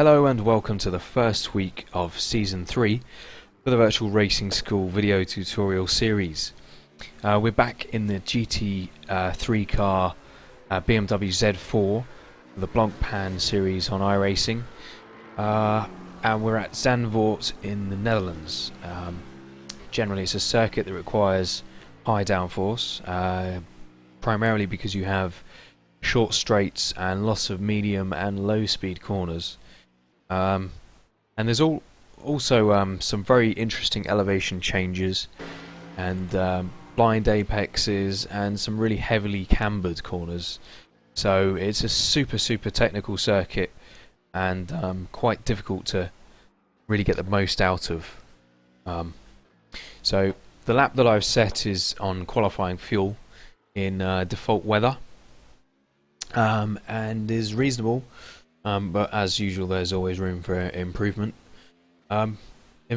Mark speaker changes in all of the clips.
Speaker 1: Hello and welcome to the first week of Season 3 for the Virtual Racing School video tutorial series. We're back in the GT3 car BMW Z4, the Blancpain series on iRacing, and we're at Zandvoort in the Netherlands. Generally it's a circuit that requires high downforce, primarily because you have short straights and lots of medium and low speed corners. And there's also some very interesting elevation changes and blind apexes and some really heavily cambered corners. So it's a super technical circuit and quite difficult to really get the most out of. So the lap that I've set is on qualifying fuel in default weather and is reasonable. But as usual, there's always room for improvement. In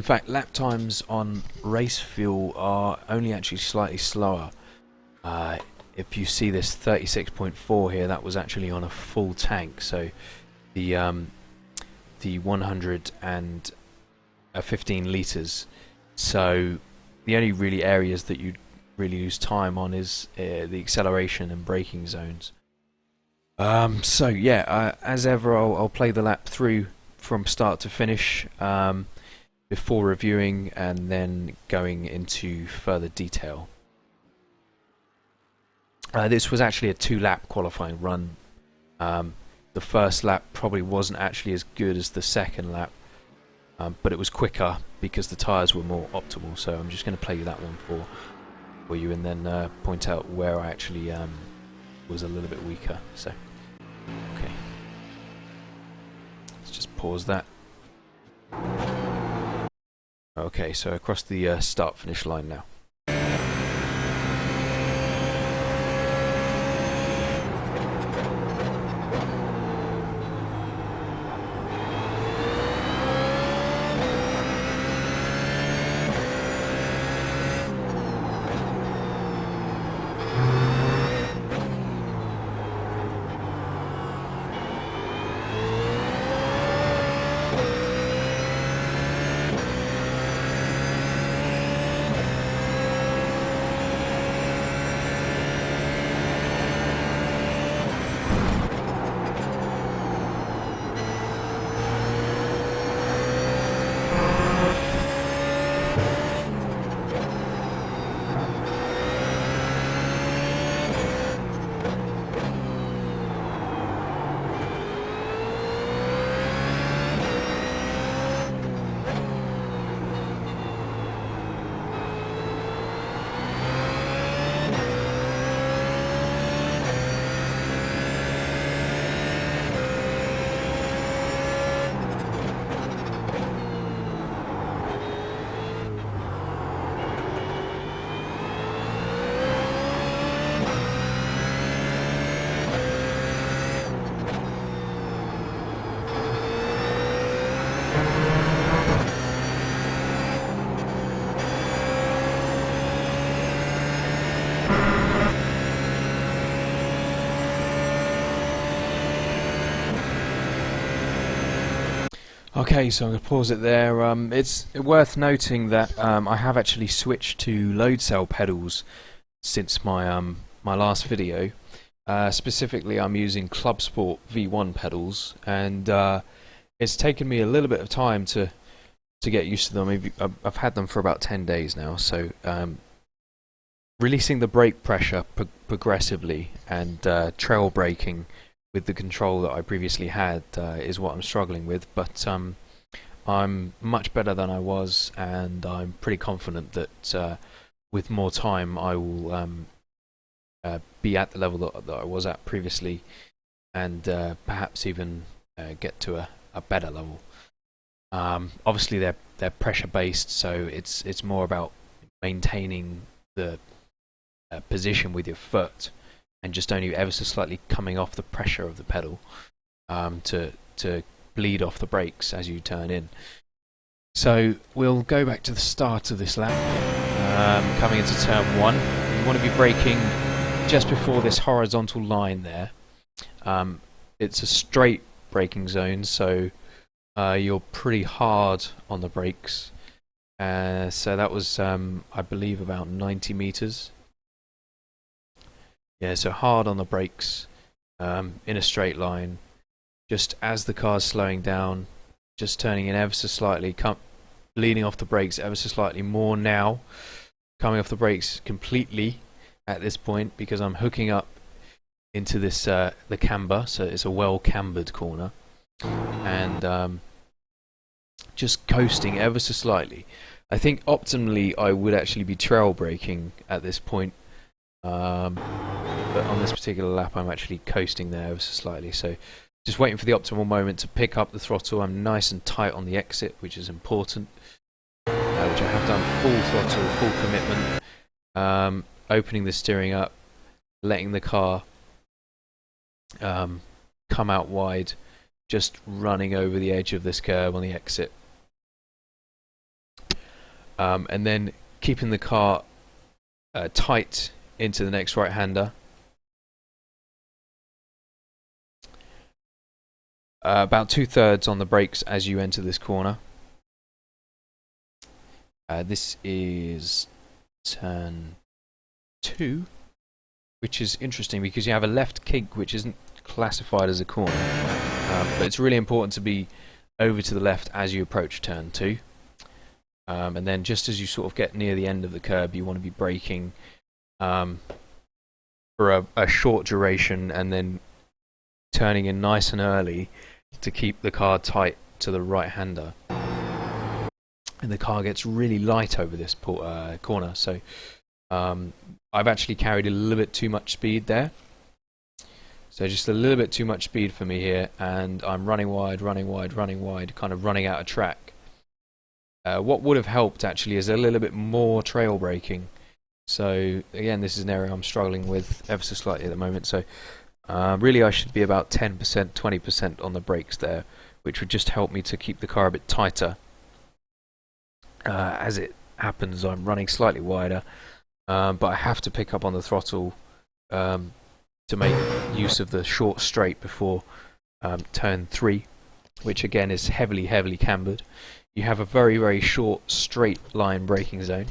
Speaker 1: fact, lap times on race fuel are only actually slightly slower. If you see this 36.4 here, that was actually on a full tank. So the 115 litres. So the only really areas that you really lose time on is the acceleration and braking zones. So yeah, as ever, I'll play the lap through from start to finish before reviewing and then going into further detail. This was actually a 2-lap qualifying run. The first lap probably wasn't actually as good as the second lap, but it was quicker because the tyres were more optimal. So I'm just going to play that one for you and then point out where I actually was a little bit weaker. So okay, let's just pause that. Okay, so across the start finish line now. Okay, so I'm going to pause it there. It's worth noting that I have actually switched to load cell pedals since my my last video. Specifically, I'm using Club Sport V1 pedals, and it's taken me a little bit of time to get used to them. I've had them for about 10 days now, so releasing the brake pressure progressively and trail braking with the control that I previously had is what I'm struggling with, but I'm much better than I was, and I'm pretty confident that with more time I will be at the level that I was at previously, and perhaps even get to a better level. Obviously they're pressure based, so it's more about maintaining the position with your foot and just only ever so slightly coming off the pressure of the pedal to bleed off the brakes as you turn in. So we'll go back to the start of this lap, coming into turn 1. You want to be braking just before this horizontal line there. It's a straight braking zone, so you're pretty hard on the brakes. So that was, I believe, about 90 meters. Yeah, so hard on the brakes, in a straight line. Just as the car's slowing down, just turning in ever so slightly, leaning off the brakes ever so slightly more now, coming off the brakes completely at this point because I'm hooking up into this the camber, so it's a well cambered corner, and just coasting ever so slightly. I think optimally I would actually be trail braking at this point, but on this particular lap I'm actually coasting there ever so slightly, so just waiting for the optimal moment to pick up the throttle. I'm nice and tight on the exit, which is important, which I have done full throttle, full commitment, opening the steering up, letting the car come out wide, just running over the edge of this curve on the exit, and then keeping the car tight into the next right-hander. About 2/3 on the brakes as you enter this corner. This is turn 2, which is interesting because you have a left kink which isn't classified as a corner, but it's really important to be over to the left as you approach turn 2, and then just as you sort of get near the end of the curb you want to be braking for a short duration and then turning in nice and early to keep the car tight to the right-hander. And the car gets really light over this corner, so I've actually carried a little bit too much speed there. So just a little bit too much speed for me here, and I'm running wide, kind of running out of track. What would have helped actually is a little bit more trail braking. So again, this is an area I'm struggling with ever so slightly at the moment, so really I should be about 10%, 20% on the brakes there, which would just help me to keep the car a bit tighter. As it happens, I'm running slightly wider, but I have to pick up on the throttle to make use of the short straight before turn 3, which again is heavily cambered. You have a very short straight line braking zone,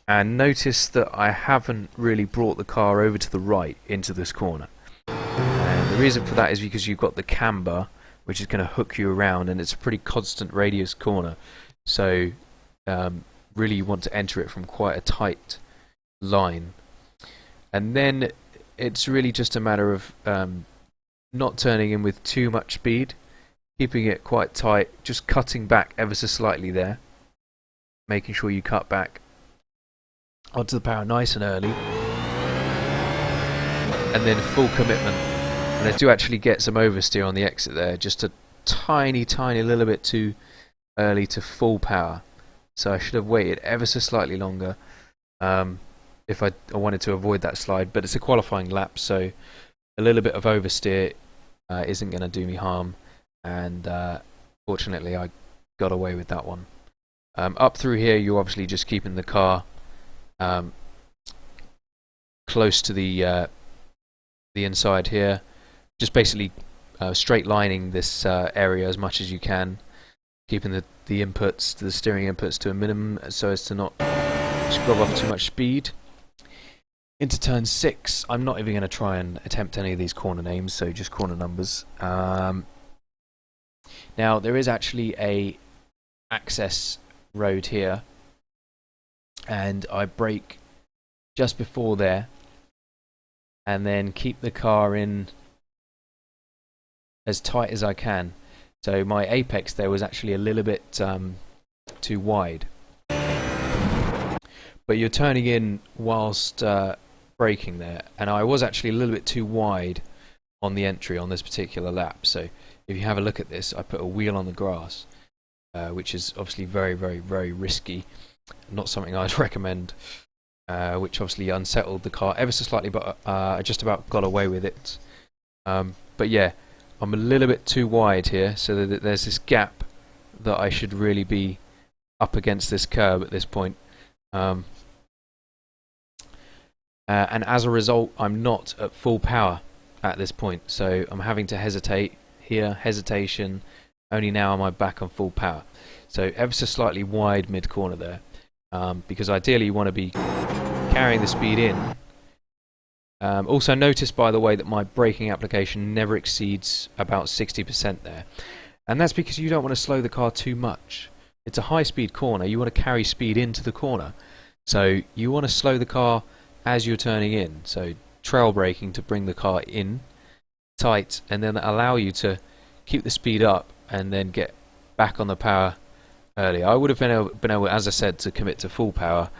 Speaker 1: and notice that I haven't really brought the car over to the right into this corner. And the reason for that is because you've got the camber, which is going to hook you around, and it's a pretty constant radius corner, so really you want to enter it from quite a tight line. And then it's really just a matter of not turning in with too much speed, keeping it quite tight, just cutting back ever so slightly there, making sure you cut back onto the power nice and early, and then full commitment. And I do actually get some oversteer on the exit there, just a tiny little bit too early to full power, so I should have waited ever so slightly longer if I wanted to avoid that slide. But it's a qualifying lap, so a little bit of oversteer isn't going to do me harm, and fortunately I got away with that one. Up through here you're obviously just keeping the car close to the inside here, just basically straight lining this area as much as you can, keeping the inputs, the steering inputs, to a minimum so as to not scrub off too much speed. Into turn 6, I'm not even going to try and attempt any of these corner names, so just corner numbers. Now there is actually a access road here, and I brake just before there and then keep the car in as tight as I can. So my apex there was actually a little bit too wide, but you're turning in whilst braking there, and I was actually a little bit too wide on the entry on this particular lap. So if you have a look at this, I put a wheel on the grass, which is obviously very risky, not something I'd recommend, which obviously unsettled the car ever so slightly, but I just about got away with it. But yeah, I'm a little bit too wide here, so that there's this gap that I should really be up against this curb at this point. And as a result, I'm not at full power at this point, so I'm having to hesitate here, hesitation, only now am I back on full power. So ever so slightly wide mid-corner there, because ideally you want to be carrying the speed in. Also notice, by the way, that my braking application never exceeds about 60% there. And that's because you don't want to slow the car too much. It's a high-speed corner. You want to carry speed into the corner. So you want to slow the car as you're turning in. So trail braking to bring the car in tight, and then allow you to keep the speed up and then get back on the power early. I would have been able, as I said, to commit to full power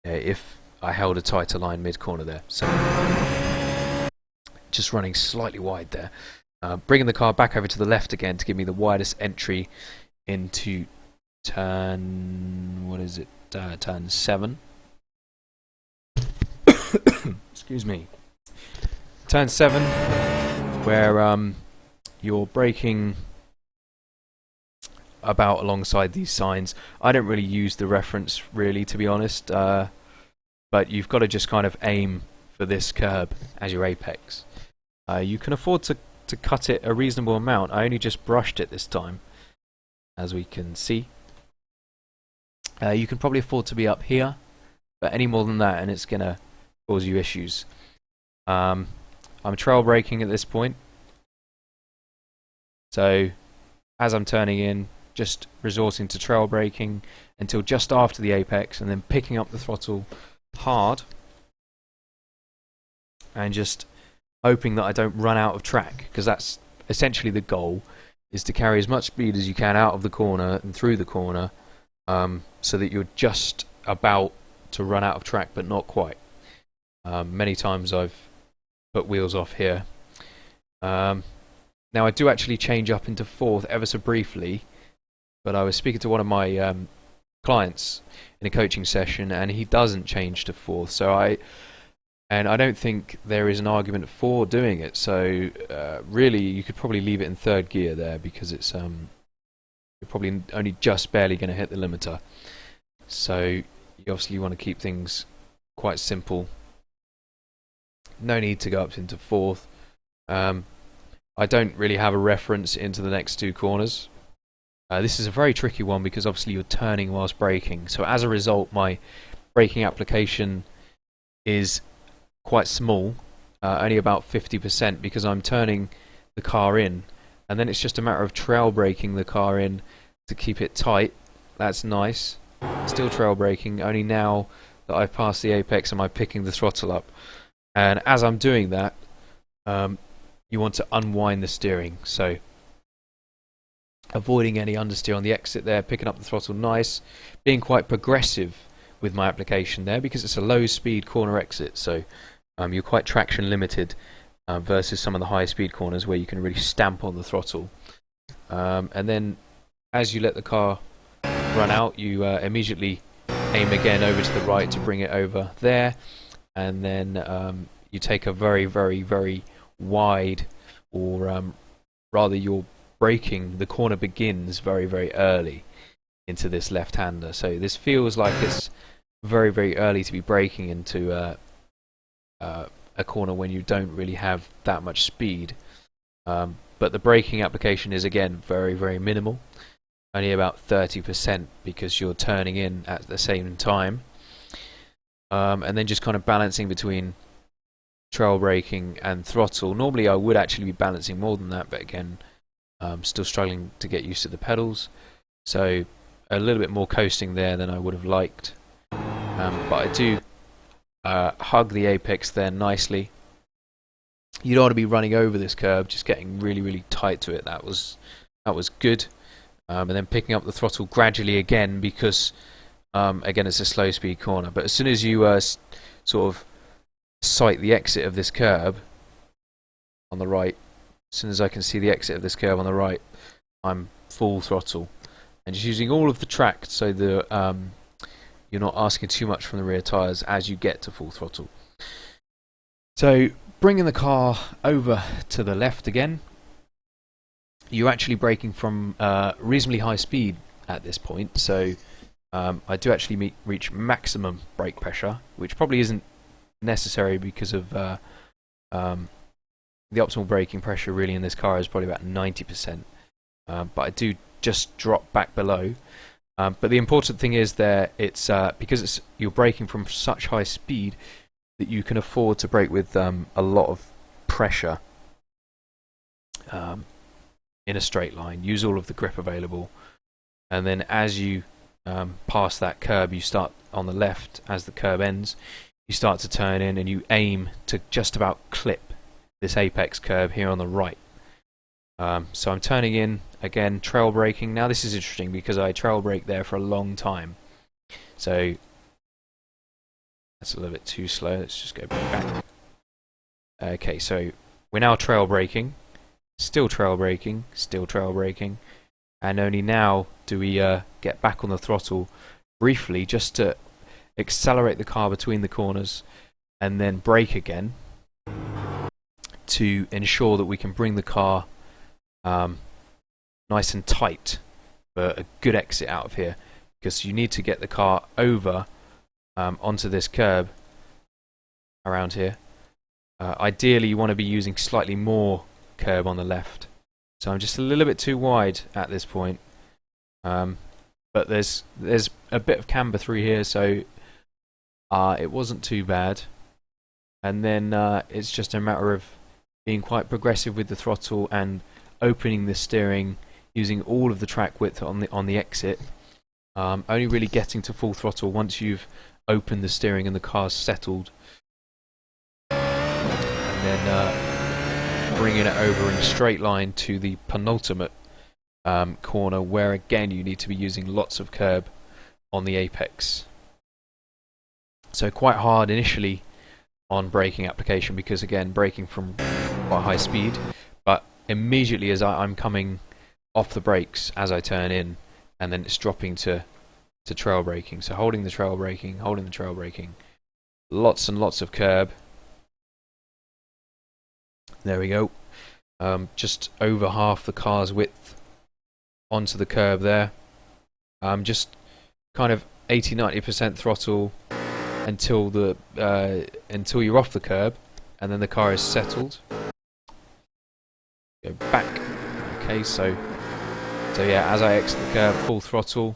Speaker 1: if I held a tighter line mid-corner there. So just running slightly wide there. Bringing the car back over to the left again to give me the widest entry into turn... what is it? Turn 7. Excuse me. Turn 7, where you're braking about alongside these signs. I don't really use the reference, really, to be honest, but you've got to just kind of aim for this curb as your apex. You can afford to cut it a reasonable amount. I only just brushed it this time, as we can see. You can probably afford to be up here, but any more than that and it's going to cause you issues. I'm trail braking at this point, so as I'm turning in, just resorting to trail braking until just after the apex, and then picking up the throttle hard and just hoping that I don't run out of track, because that's essentially the goal, is to carry as much speed as you can out of the corner and through the corner, so that you're just about to run out of track but not quite. Many times I've put wheels off here. Now I do actually change up into fourth ever so briefly, but I was speaking to one of my clients in a coaching session and he doesn't change to fourth, so I don't think there is an argument for doing it. So really you could probably leave it in third gear there, because it's you're probably only just barely going to hit the limiter. So you obviously want to keep things quite simple. No need to go up into fourth. I don't really have a reference into the next two corners. This is a very tricky one because obviously you're turning whilst braking. So as a result, my braking application is quite small, only about 50%, because I'm turning the car in, and then it's just a matter of trail braking the car in to keep it tight. That's nice. Still trail braking, only now that I've passed the apex am I picking the throttle up. And as I'm doing that, you want to unwind the steering, so avoiding any understeer on the exit there, picking up the throttle nice, being quite progressive with my application there, because it's a low speed corner exit, so you're quite traction limited versus some of the high speed corners where you can really stamp on the throttle. And then as you let the car run out, you immediately aim again over to the right to bring it over there, and then you take a very, very, very wide, or rather you're braking, the corner begins very, very early into this left-hander. So this feels like it's very, very early to be braking into a corner when you don't really have that much speed. But the braking application is, again, very, very minimal. Only about 30%, because you're turning in at the same time. And then just kind of balancing between trail braking and throttle. Normally I would actually be balancing more than that, but again, still struggling to get used to the pedals. So a little bit more coasting there than I would have liked. But I do hug the apex there nicely. You don't want to be running over this curb, just getting really, really tight to it. That was good. And then picking up the throttle gradually again, because again, it's a slow speed corner. But as soon as you sort of sight the exit of this curb on the right, as soon as I can see the exit of this curb on the right, I'm full throttle, and just using all of the track so that you're not asking too much from the rear tyres as you get to full throttle. So bringing the car over to the left again, you're actually braking from reasonably high speed at this point, so I do actually reach maximum brake pressure, which probably isn't necessary because of the optimal braking pressure really in this car is probably about 90%. but I do just drop back below. But the important thing is there, it's because you're braking from such high speed that you can afford to brake with a lot of pressure in a straight line. Use all of the grip available, and then as you pass that curb, you start on the left. As the curb ends, you start to turn in, and you aim to just about clip this apex curb here on the right. So I'm turning in again, trail braking. Now this is interesting because I trail brake there for a long time, so that's a little bit too slow. Let's just go back. Okay, so we're now trail braking, still trail braking, still trail braking, and only now do we get back on the throttle briefly just to accelerate the car between the corners and then brake again to ensure that we can bring the car nice and tight for a good exit out of here, because you need to get the car over onto this curb around here. Ideally you want to be using slightly more curb on the left, so I'm just a little bit too wide at this point, but there's a bit of camber through here, so it wasn't too bad. And then it's just a matter of being quite progressive with the throttle and opening the steering, using all of the track width on the exit. Only really getting to full throttle once you've opened the steering and the car's settled, and then bringing it over in a straight line to the penultimate corner, where again you need to be using lots of curb on the apex. So quite hard initially on braking application, because again braking from quite high speed, but immediately as I'm coming off the brakes as I turn in, and then it's dropping to trail braking. So holding the trail braking, lots and lots of curb. There we go. Just over half the car's width onto the curb there. Just kind of 80-90% throttle until you're off the curb, and then the car is settled. Go back. Okay, so yeah, as I exit the curb, full throttle,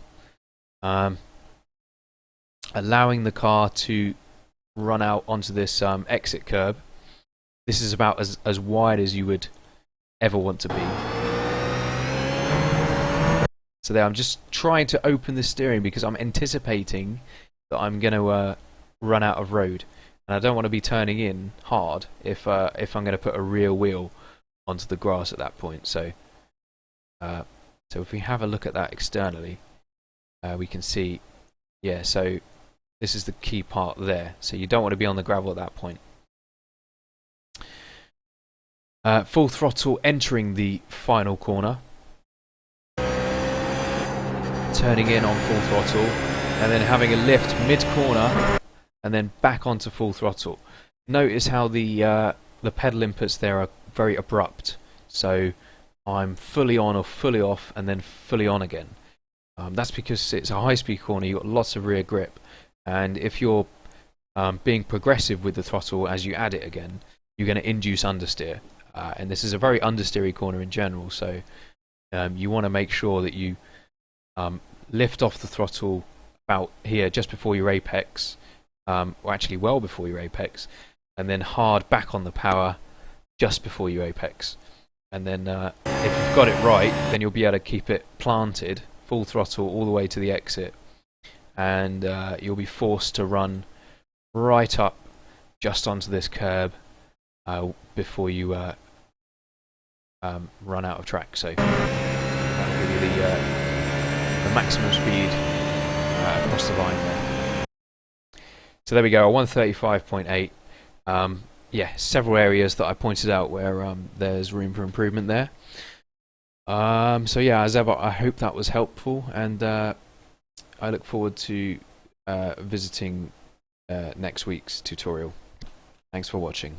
Speaker 1: allowing the car to run out onto this exit curb. This is about as wide as you would ever want to be. So there, I'm just trying to open the steering because I'm anticipating that I'm going to run out of road, and I don't want to be turning in hard if I'm going to put a rear wheel onto the grass at that point. So if we have a look at that externally, we can see, yeah, so this is the key part there. So you don't want to be on the gravel at that point. Full throttle entering the final corner, turning in on full throttle, and then having a lift mid-corner, and then back onto full throttle. Notice how the pedal inputs there are very abrupt. So I'm fully on or fully off, and then fully on again. That's because it's a high-speed corner. You've got lots of rear grip, and if you're being progressive with the throttle as you add it again, you're going to induce understeer. And this is a very understeery corner in general, so you want to make sure that you lift off the throttle about here, just before your apex, or actually well before your apex, and then hard back on the power just before your apex. And then if you've got it right, then you'll be able to keep it planted, full throttle all the way to the exit, and you'll be forced to run right up just onto this curb before you run out of track. So that'll give you the maximum speed across the line there. So there we go, a 135.8. Yeah, several areas that I pointed out where there's room for improvement there. So yeah, as ever, I hope that was helpful, and I look forward to visiting next week's tutorial. Thanks for watching.